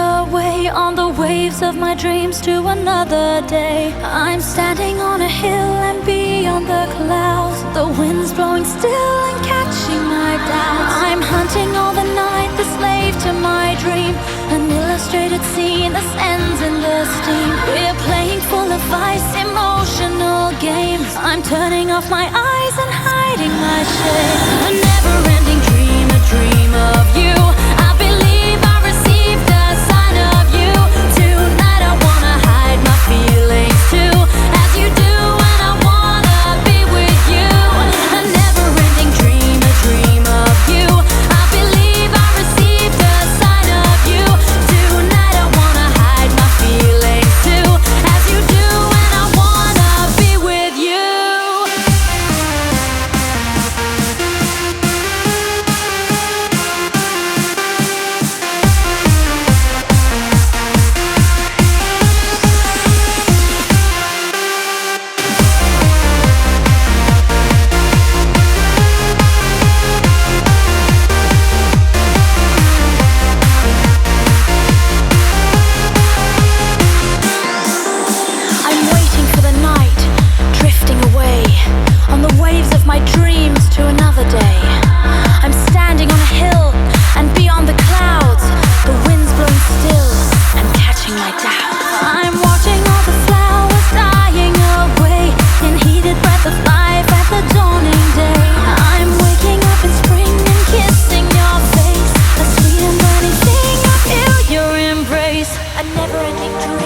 away on the waves of my dreams to another day. I'm standing on a hill and beyond the clouds, the wind's blowing still and catching my doubts. I'm hunting all the night, the slave to my dream, an illustrated scene that ends in the steam. We're playing full of ice, emotional games. I'm turning off my eyes and hiding my shame. A never-ending dream, a dream of you. I believe I received a sign of you. Tonight I wanna hide my feelings too, as you do, and I wanna be with you. A never-ending dream, a dream of you. I believe I received a sign of you. Tonight I wanna hide my feelings too, as you do, and I wanna be with you. I'm waiting for the night, drifting away on the waves of my dreams to another day. I'm standing on a hill and beyond the clouds, the wind's blowing still and catching my doubts. I'm watching all the flowers dying away in heated breath of life at the dawning day. I'm waking up in spring and kissing your face, a sweet and burning thing, I feel your embrace. A never-ending dream.